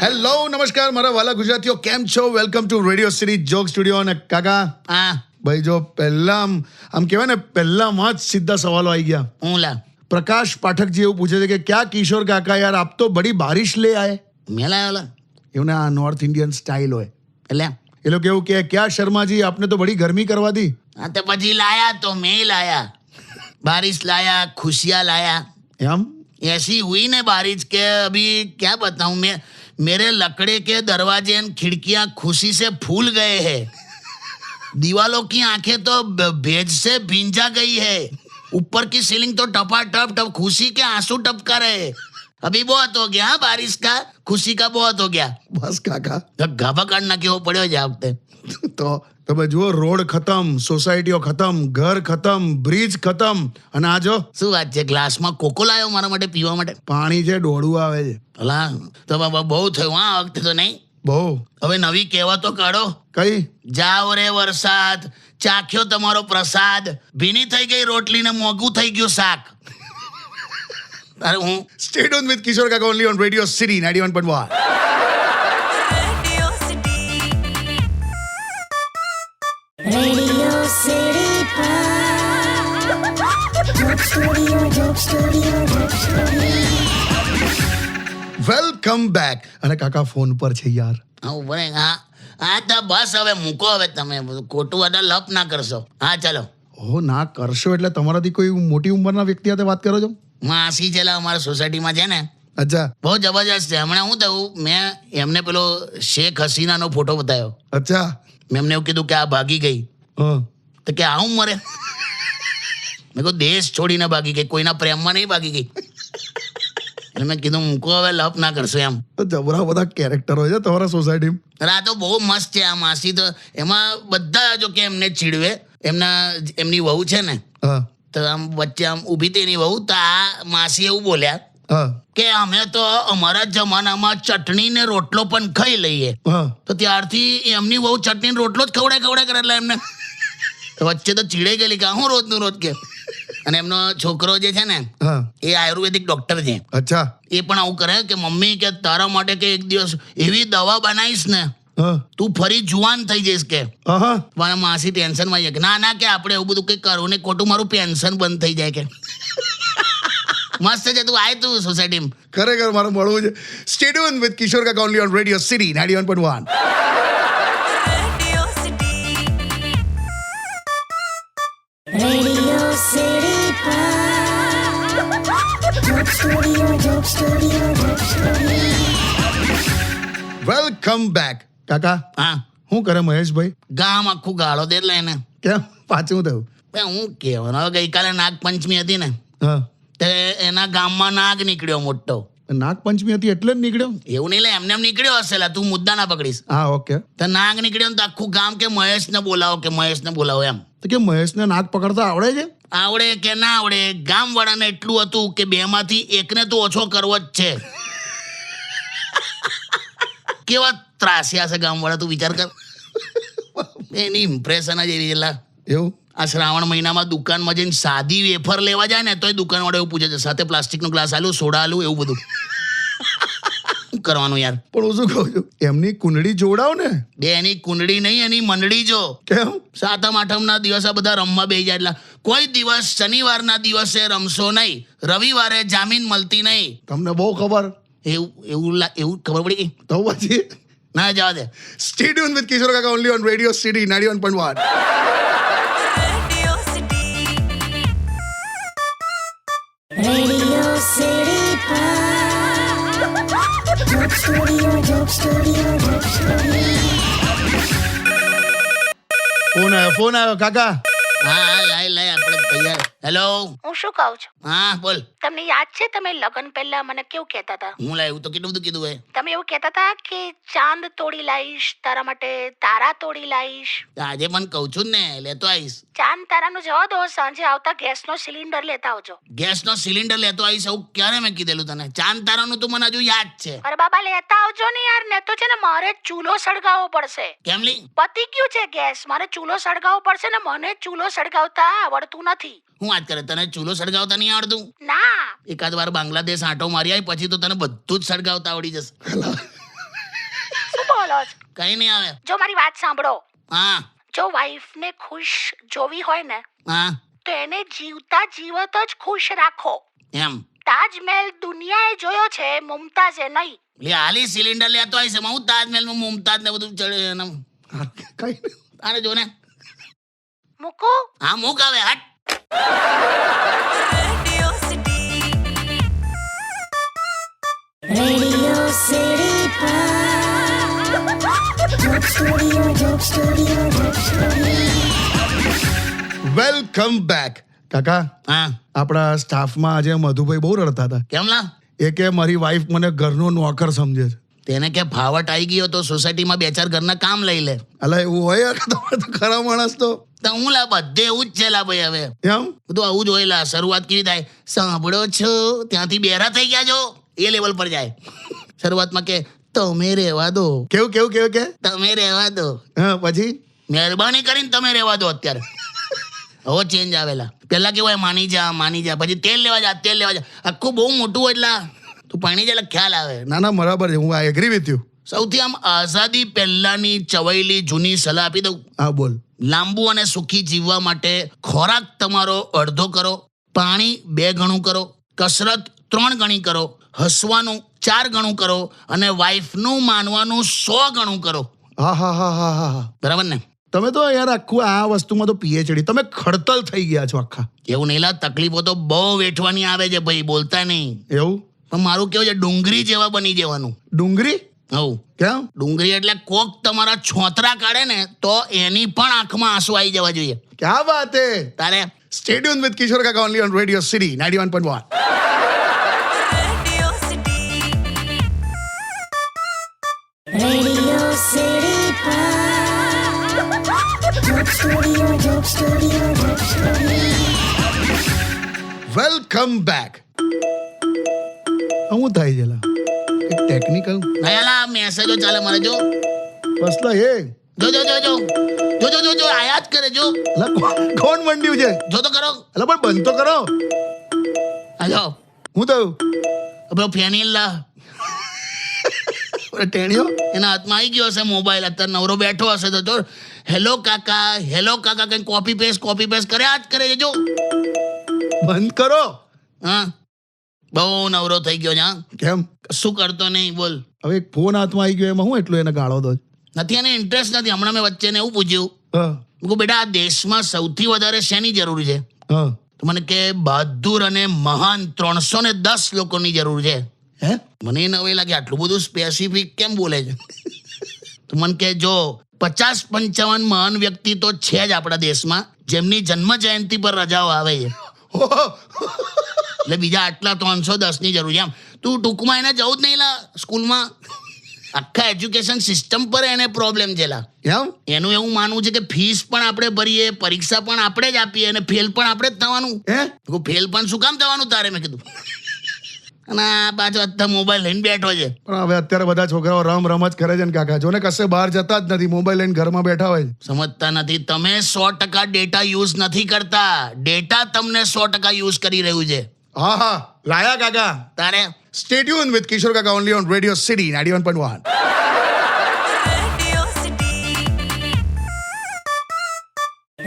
Hello નમસ્કાર મારા વાલા ગુજરાતીઓ, કેમ છો? Welcome to radio city joke studio. અને કાકા ભાઈ જો પહેલા આમ કહેવાય ને પહેલામાં જ સીધા સવાલો આવી ગયા. હું લા પ્રકાશ પાઠકજી એવું પૂછે છે કે ક્યાં કિશોર કાકા યાર આપ તો બડી બારિશ લે આયે. મેલા ઓલા એવું ને આ નોર્થ ઇન્ડિયન સ્ટાઇલ હોય એટલે એ લોકો એવું કે ક્યાં શર્માજી આપને તો બડી ગરમી કરવા દી. હા તો પછી લાયા તો मैं लाया बारिश लाया खुशियाँ लाया એમ ऐसी हुई ने बारिश के अभी क्या बताऊं मैं मेरे लकड़े के दरवाजे एंड खिड़कियां खुशी से फूल गए हैं दीवालों की आंखें तो भेज से भींजा गई है ऊपर की सीलिंग तो टपाटप टप खुशी के आंसू टपका रहे अभी बहुत हो गया बारिश का खुशी का बहुत हो गया. બસ કાકા ગાભા કાઢ નાખ્યો પડ્યો છે આ વખતે. તો તમે જુઓ, રોડ ખતમ, સોસાયટીઓ ખતમ, ઘર ખતમ, બ્રિજ ખતમ, અને આ જો શું વાત છે, ગ્લાસમાં કોકો લાવ્યો મારા માટે પીવા માટે. પાણી છે ડોળું આવે છે. અલા તો બાબા બહુ થયું આ વખતે તો નહીં. બહુ. હવે નવી કહેવતો કાઢો. કઈ? જાઓ રે વરસાદ ચાખ્યો તમારો પ્રસાદ ભીની થઈ ગઈ રોટલી ને મોંઘું થઈ ગયું શાક. અરે હું સ્ટે ટ્યુન વિથ કિશોર કાકા only on radio city 91.1. Radio City Joke Studio. Welcome back. અને કાકા ફોન પર છે યાર. હા ઉભો રહે. હા તો બસ હવે મૂકો હવે તમે બધું ખોટું વાળા લપ ના કરશો. હા ચાલો. ઓ ના કરશો એટલે તમારાથી કોઈ મોટી ઉંમરના વ્યક્તિ સાથે વાત કરો છો? માસી છેલ્લા અમારા સોસાયટીમાં છે ને, અચ્છા બહુ જબરજસ્ત છે. હમણાં શું થયું, મેં એમને પેલો શેખ હસીનાનો ફોટો બતાવ્યો. અચ્છા. મેં એમને એવું કીધું કે આ ભાગી ગઈ. હા તો કે આવું મરે. મેં કહું દેશ છોડીને ભાગી ગઈ, કોઈના પ્રેમમાં નહીં ભાગી ગઈ. એટલે મેં કીધું મૂકો હવે લપ ના કરશો એમ. તો જબરા બધા કેરેક્ટર હોય છે તમારા સોસાયટીમાં. અરે આ તો બહુ મસ્ત છે આ માસી તો. એમાં બધા જો કે એમને ચીડવે, એમની વહુ છે ને, હા તો આમ વચ્ચે આમ ઊભી હતી એની વહુ, તો આ માસી એવું બોલ્યા હા કે અમે તો અમારા જમાનામાં ચટણી ને રોટલો પણ ખાઈ લઈએ. હા તો ત્યારથી એમની વહુ ચટણી ને રોટલો જ ખવડાય કરે. એટલે એમને વચ્ચે તો ચીડે ગયેલી કે હું રોજનું રોજ કે. અને એમનો છોકરો જે છે ને હા એ આયુર્વેદિક ડોક્ટર છે. અચ્છા. એ પણ આવું કરે કે મમ્મી કે તારા માટે કે એક દિવસ એવી દવા બનાવીશ ને હા તું ફરી જુવાન થઈ જઈશ કે. હા મારા માસી ટેન્શનમાં છે કે ના કે આપણે એવું બધું કંઈ કરવું ને ખોટું મારું પેન્શન બંધ થઈ જાય કે. મસ્ત છે. તું આય તું સોસાયટીમાં. ખરેખર મારે મળવું છે. સ્ટે ટ્યુન વિથ કિશોર કાકા only on radio city 91.1. Radio City Joke Studio. Welcome back. કાકા હા શું કરે મહેશભાઈ? ગામ આખું ગાળો દે એટલે એને. કેમ પાછું થયું? હું કહેવાનું, હવે ગઈકાલે નાગપંચમી હતી ને, હા તે એના ગામમાં નાગ નીકળ્યો મોટો. નાગપંચમી હતી એટલે જ નીકળ્યો? એવું નહીં લે, એમને એમ નીકળ્યો હશે લા, તું મુદ્દા ના પકડીશ. હા ઓકે. તો નાગ નીકળ્યો ને તો આખું ગામ કે મહેશને બોલાવો એમ. તો કે મહેશને નાગ પકડતા આવડે છે? આવડે કે ના આવડે, ગામ વાળાને એટલું હતું કે બેમાંથી એકને તો ઓછો કરવો જ છે. કેવા ત્રાસ્યા છે ગામ વાળા, તું વિચાર કર. એની ઇમ્પ્રેશન જ એવી છે. એવું? આ શ્રાવણ મહિનામાં દુકાનમાં જઈને સાદી વેફર લેવા જાય ને તો દુકાન વાળો એવું પૂછે છે સાથે પ્લાસ્ટિકનો ગ્લાસ આલું, સોડા આલું, એવું બધું. શું કરવાનું યાર. પણ હું શું કહું છું, એમની કુંડળી જોડાવ ને. બે એની કુંડળી નહીં, એની મંડળી જો. કેમ? સાતમ આઠમના દિવસે બધા રમવા બેસી જાય. એટલે કોઈ દિવસ શનિવારના દિવસે રમશો નહીં, રવિવારે જામીન મળતી નહીં. તમને બહુ ખબર. એવું ખબર પડી ગઈ તો પછી ના જવા દે. સ્ટે ટ્યુન વિથ કિશોર કાકા only on radio city 91.1. Radio City Joke Studio. Phone આવ્યો કાકા. હા લાય આપણે તૈયાર. હેલો. હું શું કહું છું, હા બોલ. તમને યાદ છે તમે લગ્ન પહેલા મને કેવું કહેતા હતા? હું લાવ્યું તો કેટલું બધું કીધું હોય. તમે એવું કહેતા હતા કે ચાંદ તોડી લાવીશ, તારા માટે તારા તોડી લાવીશ. આજે પણ કહું છું ને, લેતો આવીશ. ચાંદ તારાનું જવા દો, સાંજે આવતા ગેસનો સિલિન્ડર લેતા આવજો. ગેસનો સિલિન્ડર લેતો આવીશ એવું ક્યારે મેં કીધેલું તને? ચાંદ તારાનું તો મને હજુ યાદ છે. અરે બાબા લેતા આવજો ને યાર, ને તો છે ને મારે ચૂલો સળગાવવો પડશે. કેમ લી? પતી ગયું છે ગેસ, મારે ચૂલો સળગાવવો પડશે ને મને ચૂલો ચૂલો સળગાવતા આવડતું નથી. હું વાત કરે, તને ચૂલો સળગાવતા નહીં આવડતું? ના. એકાદ વાર બાંગ્લાદેશ આંટો મારી આવી પછી તો તને બધું જ સળગાવતા આવડી જશે. શું બોલો છો? કઈ નહીં આવે. જો મારી વાત સાંભળો. હા જો વાઈફને ખુશ જોવી હોય ને હા તો એને જીવતા જીવત જ ખુશ રાખો. એમ તાજમહેલ દુનિયાએ જોયો છે, મુમતાઝે નહીં. લે હાલી સિલિન્ડર લેતો આવી છે, હું તાજમહેલમાં મુમતાજ ને બધું ચડે એના. કઈ નહીં. આને જો ને. મૂકો. હા મૂક આવે હટ. Radio City Joke Studio, Joke Studio, Joke Studio. Welcome back. કાકા, હા આપણા સ્ટાફમાં આજે મધુભાઈ બહુ રડતા હતા. કેમ લા? એ કે મારી વાઈફ મને ઘરનો નોકર સમજે છે. તેને કે ફાવટ આવી ગયો તો સોસાયટીમાં 2-4 ઘરના કામ લઈ લે. અલા એવું હોય યાર, તમારે તો ખરા માણસ તો. તો હું લા બધે એવું જ છે લા ભાઈ. હવે એમ બધું આવું જ હોય લા. શરૂઆત કેવી થાય, સાંભળો છો, ત્યાંથી બેરા થઈ ગયા છો એ લેવલ પર જાય. શરૂઆતમાં કે તમે રહેવા દો, કેવું કેવું કેવું કે તમે રહેવા દો, હા પછી મહેરબાની કરીને તમે રહેવા દો. અત્યારે હવે ચેન્જ આવેલા. પહેલા કેવું હોય, માની જા, પછી તેલ લેવા જા. આખું બહુ મોટું હોય એટલે તું પાણી જાય એટલે ખ્યાલ આવે. ના ના બરાબર છે, હું આઈ એગ્રી વિથ યુ. સૌથી આમ આઝાદી પહેલાની ચવાયેલી જૂની સલાહ આપી દઉં. હા બોલ. લાંબુ અને સુખી જીવવા માટે ખોરાક તમારો અડધો કરો, પાણી 2 ગણું કરો, કસરત 3 ગણી કરો, હસવાનું 4 ગણું કરો અને વાઈફનું માનવાનું 100 ગણું કરો. હા હા હા હા હા હા. બરાબર ને? તમે તો યાર આખું આ વસ્તુમાં તો પીએચડી, તમે ખડતલ થઈ ગયા છો આખા. એવું નહીં લા, તકલીફો તો બહુ વેઠવાની આવે છે ભાઈ, બોલતા નહીં. એવું? પણ મારું કેવું છે, ડુંગળી જેવા બની જવાનું. ડુંગળી? હવ કેમ? ડુંગળી એટલે કોક તમારા છોતરા કાઢે ને તો એની પણ આંખમાં આંસુ આવી જવા જોઈએ. ક્યાં વાત હે. તારે Stay tuned with Kishore Kaka only on Radio City 91.1. Radio City Joke Studio, Joke Studio, Joke Studio. Welcome back. શું થાય છે લા? એક ટેકનિકલ નયાલા મેસેજો ચાલે મારે. જો મસલા એ જો જો જો જો જો જો જો જો આયા જ કરે. જો લા કોણ મંડ્યું છે? જો તો કરો. અલા પણ બંધ તો કરો. આ જો હું થયું? પેલો ફેનિલ લા ટેણીઓ એના હાથમાં આવી ગયો હશે મોબાઈલ. અત્યારે નવરો બેઠો હશે તો જો હેલો કાકા કઈ કોપી પેસ્ટ કર્યા જ કરે છે. જો બંધ કરો. હા બહુ નવરો થઈ ગયો છે. હા કેમ? શું કરતો નહીં બોલ. હવે એક ફોન હાથમાં આવી ગયો એમાં હું એટલું એને ગાળો દો? નથી, એને ઇન્ટરેસ્ટ નથી. હમણાં મેં વચ્ચે એવું પૂછ્યું, હા મેં કહ્યું બેટા આ દેશમાં સૌથી વધારે શેની જરૂર છે? હા. તો મને કે બહાદુર અને મહાન 310 લોકોની જરૂર છે. હે? મને એ નવાઈ લાગે, આટલું બધું સ્પેસિફિક કેમ બોલે છે? તો મને કે જો 50-55 મહાન વ્યક્તિ તો છે જ આપણા દેશમાં જેમની જન્મ જયંતિ પર રજાઓ આવે છે. એટલે બીજા આટલા 310 ની જરૂર છે. એમ તું ટૂંકમાં એને જવું જ નહીં લા સ્કૂલમાં. આખા એજ્યુકેશન સિસ્ટમ પર એને પ્રોબ્લેમ છે લા. એમ? એનું એવું માનવું છે કે ફીસ પણ આપણે ભરીએ, પરીક્ષા પણ આપણે જ આપીએ અને ફેલ પણ આપણે જ થવાનું. હે? ફેલ પણ શું કામ થવાનું તારે? મેં કીધું. અને આ પાછો અત્યારે મોબાઈલ લઈને બેઠો છે. પણ હવે અત્યારે બધા છોકરાઓ રમ જ કરે છે ને કાકા. જો ને કશે બહાર જતા જ નથી, મોબાઈલ લઈને ઘરમાં બેઠા હોય. સમજતા નથી. તમે 100% ડેટા યુઝ નથી કરતા, ડેટા તમને 100% યુઝ કરી રહ્યું છે. હા હા લાયા કાકા. તારે Stay tuned with Kishore Kaka only on Radio City 91.1.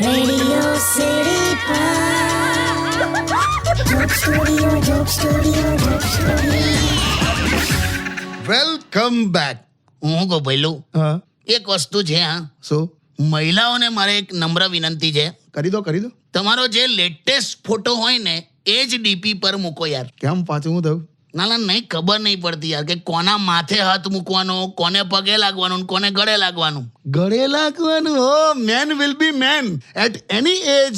Radio City Joke Studio, Joke Studio, Joke Studio. Welcome back. હું કહું પહેલું હા એક વસ્તુ છે. હા શું? મહિલાઓને મારે એક નમ્ર વિનંતી છે. કરી દો. તમારો જે લેટેસ્ટ ફોટો હોય ને એ જ ડીપી પર મૂકો યાર. કેમ પાછું હું થયું? નાના નહીં ખબર નહીં પડતી યાર કે કોના માથે હાથ મૂકવાનો, કોને પગે લાગવાનું, કોને ગળે લાગવાનું. ગળે લાગવાનું. ઓ men will be men at any age.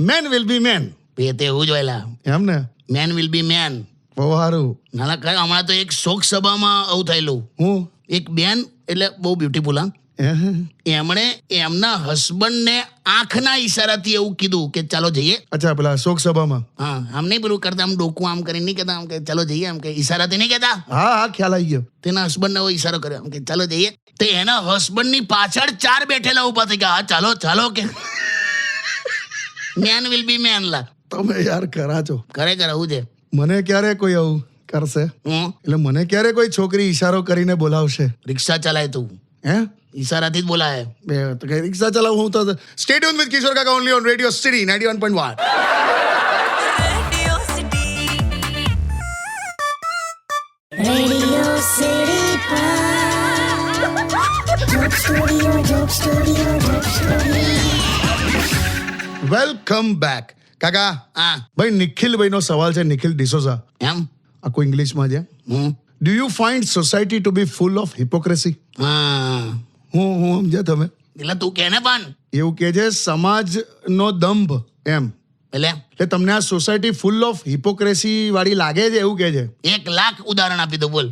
Men will be men. એ તો એવું જ હોયલા. એમ ને? Men will be men. બહુ સારું. નાના કઈ હમણાં તો એક શોક સભામાં આવું થયેલું. હું એક બેન એટલે બહુ બ્યુટીફુલ. હા એમણે એમના હસબન્ડને આંખના ઈશારાથી એવું કીધું કે ચાલો જઈએ. અચ્છા પેલા શોક સભામાં? હા આમ નહીં પેલું કરતા, આમ ડોકું આમ કરીને નહીં કહેતા, આમ કે ચાલો જઈએ, આમ કે ઈશારાથી નહીં કહેતા. હા હા ખ્યાલ આવી ગયો. તેના હસબન્ડને એવો ઈશારો કર્યો, આમ કે ચાલો જઈએ. તો એના હસબન્ડની પાછળ 4 બેઠેલા ઉભા થઈ ગયા. હા ચાલો ચાલો કે મેન વિલ બી મેન લા. તમે યાર કરા છો. ખરેખર આવું છે. મને ક્યારે કોઈ આવું કરશે? હું એટલે મને ક્યારે કોઈ છોકરી ઈશારો કરીને બોલાવશે? રિક્ષા ચલાય તું, હે? ઈશારાથી જ બોલાય. બે તો કઈ રિક્ષા ચલાવું હું તો. સ્ટે ટ્યુન વિથ કિશોર કાકા only on radio city 91.1. Radio City Joke Studio, Joke Studio, Joke Studio. Welcome back. કાકા, હા ભાઈ નિખિલભાઈનો સવાલ છે, નિખિલ ડિસોઝા. એમ. આખું ઇંગ્લિશમાં છે. હું do you find society to be full of hypocrisy? હા હું સમજ્યા તમે? એટલે તું કેને પણ એવું કે છે સમાજનો દંભ એમ. એટલે તમને આ સોસાયટી ફૂલ ઓફ હિપોક્રેસી વાળી લાગે છે એવું કે છે? 1,00,000 ઉદાહરણ આપી દો બોલ.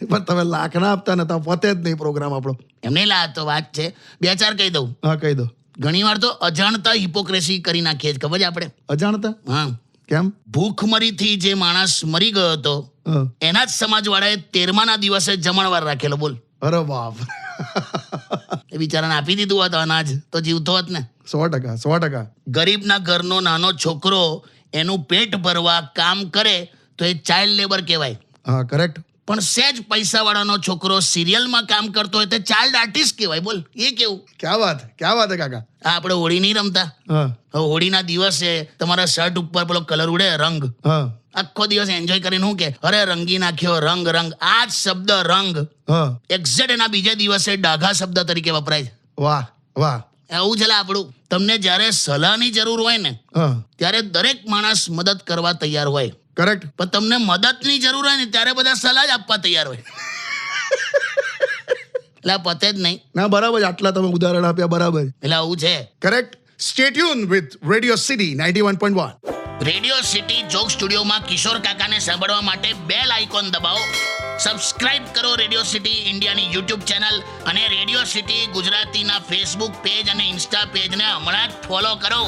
પણ તમે લાખ ના આપતા નતા, પતે જ નહીં પ્રોગ્રામ આપણો. એમ નહીં લા, તો વાત છે 2-4 કહી દઉં. હા કહી દો. ઘણી વાર તો અજાણતા હિપોક્રેસી કરી નાખીએ જ, ખબર છે આપણે? અજાણતા? હા. કેમ? ભૂખમરીથી જે માણસ મરી ગયો હતો હા. એના જ સમાજવાળાએ 13મા દિવસે જમણવાર રાખેલો બોલ. અરે બાપ. એ બિચારાને આપી દીધું હોત અનાજ તો જીવતો હોત ને. 100%. ગરીબના ઘરનો નાનો છોકરો એનું પેટ ભરવા કામ કરે તો એ ચાઇલ્ડ લેબર કહેવાય. હા કરેક્ટ. પણ સહેજ પૈસાવાળાનો છોકરો સિરિયલમાં કામ કરતો હોય તો ચાઇલ્ડ આર્ટિસ્ટ કહેવાય. બોલ એ કેવું? ક્યાં વાત હે કાકા. આ આપણે હોળી નહીં રમતા? હા હવે હોળીના દિવસે તમારા શર્ટ ઉપર પેલો કલર ઉડે, રંગ. હા આખો દિવસ એન્જોય કરીને શું કે અરે રંગી નાખ્યો રંગ રંગ. આ જ શબ્દ રંગ હા. એક્ઝેક્ટ એના બીજા દિવસે ડાઘા શબ્દ તરીકે વપરાય છે. વાહ. એવું છે આપણું. તમને જ્યારે સલાહની જરૂર હોય ને હા ત્યારે દરેક માણસ મદદ કરવા તૈયાર હોય, કરેક્ટ. પણ તમને મદદની જરૂર હોય ને ત્યારે બધા સલાહ જ આપવા તૈયાર હોય. એટલે આ પતે જ નહીં. ના બરાબર, આટલા તમે ઉદાહરણ આપ્યા બરાબર. એટલે આવું છે. Correct. Stay tune with radio city 91.1. Radio city joke સ્ટુડિયોમાં કિશોર કાકાને સાંભળવા માટે બેલ આઇકોન દબાવો. સબસ્ક્રાઇબ કરો રેડિયો સિટી ઇન્ડિયાની યુટ્યુબ ચેનલ અને રેડિયો સિટી ગુજરાતીના ફેસબુક પેજ અને ઇન્સ્ટા પેજને હમણાં જ ફોલો કરો.